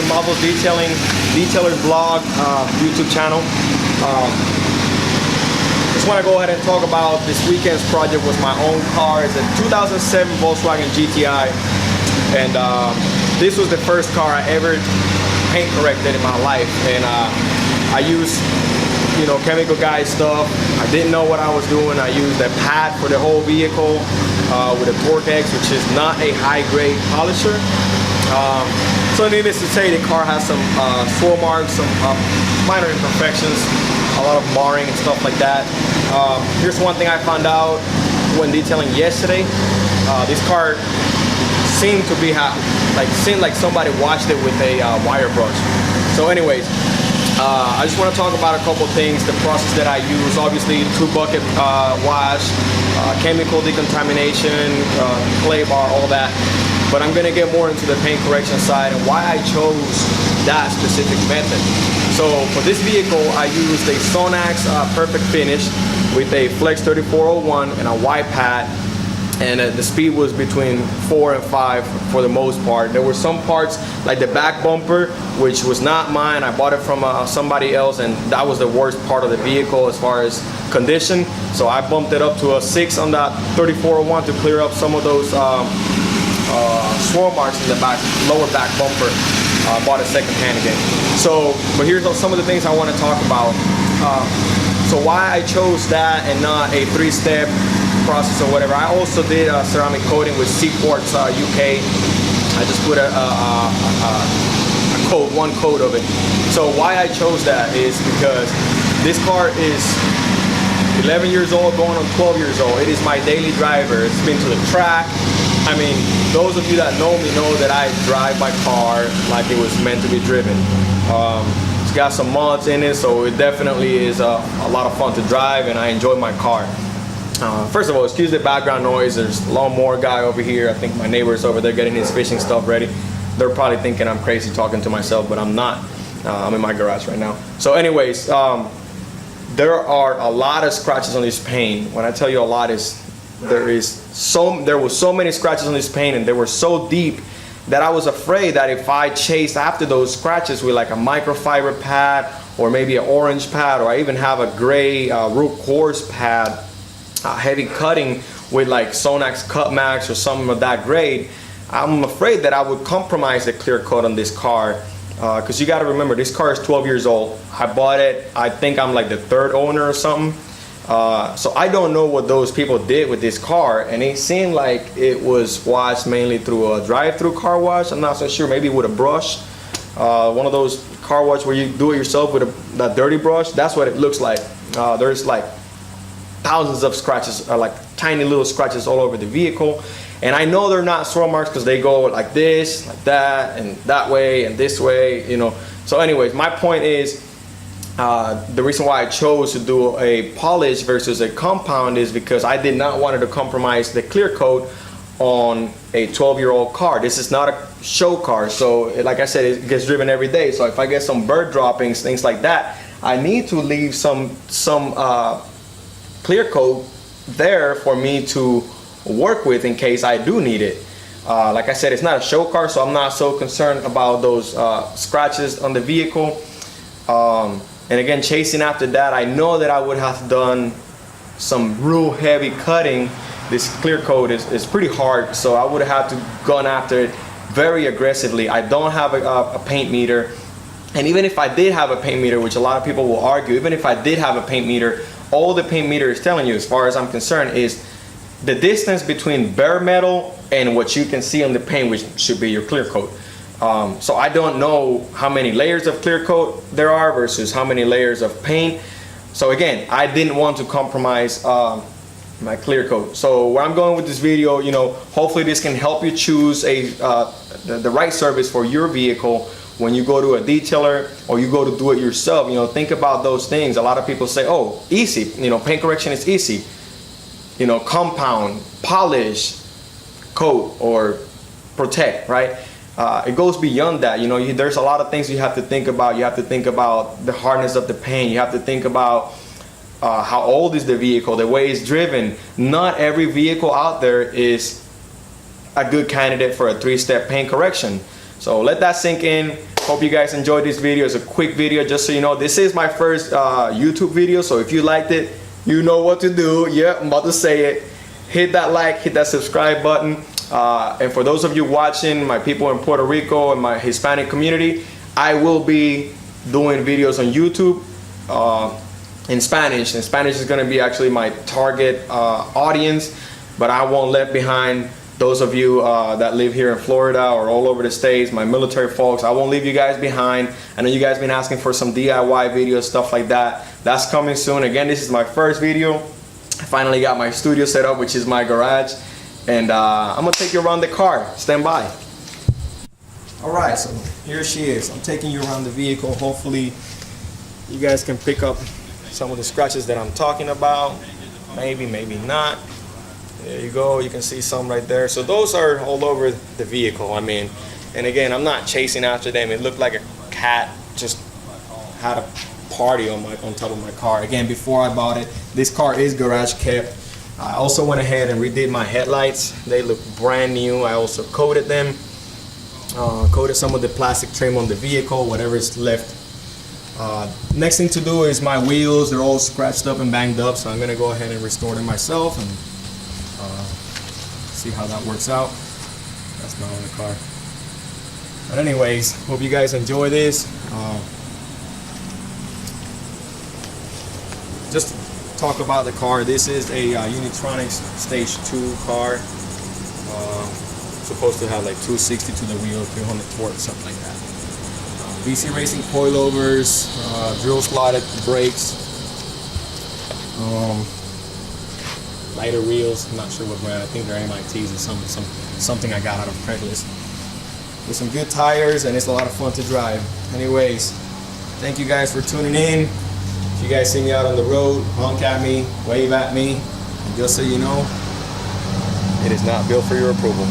Marvel Detailer Blog YouTube channel. Just want to go ahead and talk about this weekend's project with my own car. It's a 2007 Volkswagen GTI, and this was the first car I ever paint corrected in my life. And I used, you know, chemical guy stuff. I didn't know what I was doing. I used a pad for the whole vehicle with a Torque-X, which is not a high-grade polisher. So needless to say, the car has some swirl marks, some minor imperfections, a lot of marring and stuff like that. Here's one thing I found out when detailing yesterday. This car seemed like somebody washed it with a wire brush. So anyways, I just want to talk about a couple things, the process that I use. Obviously, 2-bucket wash, chemical decontamination, clay bar, all that. But I'm going to get more into the paint correction side and why I chose that specific method. So for this vehicle, I used a Sonax Perfect Finish with a Flex 3401 and a white pad. And the speed was between 4 and 5 for the most part. There were some parts like the back bumper, which was not mine. I bought it from somebody else, and that was the worst part of the vehicle as far as condition. So I bumped it up to a 6 on that 3401 to clear up some of those swirl marks in the back, lower back bumper. Bought it second hand again. So, but here's some of the things I want to talk about. So why I chose that and not a 3-step process or whatever. I also did ceramic coating with Seaports UK. I just put one coat of it. So why I chose that is because this car is 11 years old, going on 12 years old. It is my daily driver. It's been to the track. I mean, those of you that know me know that I drive my car like it was meant to be driven. It's got some mods in it, so it definitely is a lot of fun to drive, and I enjoy my car. First of all, excuse the background noise. There's a lawnmower guy over here. I think my neighbor's over there getting his fishing stuff ready. They're probably thinking I'm crazy talking to myself, but I'm not. I'm in my garage right now. So anyways, there are a lot of scratches on this paint. When I tell you a lot, there was so many scratches on this paint, and they were so deep that I was afraid that if I chased after those scratches with like a microfiber pad or maybe an orange pad, or I even have a gray root coarse pad, heavy cutting with like Sonax Cut Max or something of that grade, I'm afraid that I would compromise the clear coat on this car. Because you got to remember, this car is 12 years old. I bought it, I think I'm like the 3rd owner or something. So I don't know what those people did with this car, and it seemed like it was washed mainly through a drive-through car wash. I'm not so sure, maybe with a brush. One of those car wash where you do it yourself with that dirty brush. That's what it looks like. There's like thousands of scratches, like tiny little scratches all over the vehicle. And I know they're not swirl marks because they go like this, like that, and that way, and this way, you know. So anyways, my point is, the reason why I chose to do a polish versus a compound is because I did not want to compromise the clear coat on a 12-year-old car. This is not a show car, so like I said, it gets driven every day. So if I get some bird droppings, things like that, I need to leave some clear coat there for me to work with in case I do need it. Like I said, it's not a show car, so I'm not so concerned about those scratches on the vehicle. And again, chasing after that, I know that I would have done some real heavy cutting. This clear coat is pretty hard, so I would have to gone after it very aggressively. I don't have a paint meter, and even if I did have a paint meter, which a lot of people will argue, even if I did have a paint meter, all the paint meter is telling you, as far as I'm concerned, is the distance between bare metal and what you can see on the paint, which should be your clear coat. So I don't know how many layers of clear coat there are versus how many layers of paint. So again, I didn't want to compromise my clear coat. So where I'm going with this video, you know, hopefully this can help you choose the right service for your vehicle when you go to a detailer or you go to do it yourself. You know, think about those things. A lot of people say, oh, easy, you know, paint correction is easy. You know, compound, polish, coat, or protect, right? It goes beyond that. You know, there's a lot of things you have to think about. You have to think about the hardness of the paint. You have to think about how old is the vehicle, the way it's driven. Not every vehicle out there is a good candidate for a 3-step paint correction. So let that sink in. Hope you guys enjoyed this video. It's a quick video, just so you know. This is my first YouTube video, so if you liked it, you know what to do. Yeah, I'm about to say it. Hit that like, hit that subscribe button. And for those of you watching, my people in Puerto Rico and my Hispanic community, I will be doing videos on YouTube in Spanish. And Spanish is going to be actually my target audience, but I won't let behind those of you that live here in Florida or all over the States, my military folks. I won't leave you guys behind. I know you guys been asking for some DIY videos, stuff like that. That's coming soon. Again, this is my first video. I finally got my studio set up, which is my garage. And I'm gonna take you around the car. Stand by. All right, so here she is. I'm taking you around the vehicle. Hopefully you guys can pick up some of the scratches that I'm talking about. Maybe, maybe not. There you go, you can see some right there. So those are all over the vehicle. I mean, and again, I'm not chasing after them. It looked like a cat just had a party on top of my car. Again, before I bought it, this car is garage kept. I also went ahead and redid my headlights. They look brand new. I also coated them. Coated some of the plastic trim on the vehicle, whatever is left. Next thing to do is my wheels. They're all scratched up and banged up, so I'm gonna go ahead and restore them myself and see how that works out. That's not on the car. But anyways, hope you guys enjoy this. Just talk about the car. This is a Unitronics Stage 2 car. Supposed to have like 260 to the wheel, 300 torque, something like that. BC Racing coilovers, drill slotted brakes, lighter wheels. I'm not sure what brand. I think they're MITs or something I got out of Craigslist. With some good tires, and it's a lot of fun to drive. Anyways, thank you guys for tuning in. If you guys see me out on the road, honk at me, wave at me, and just so you know, it is not built for your approval.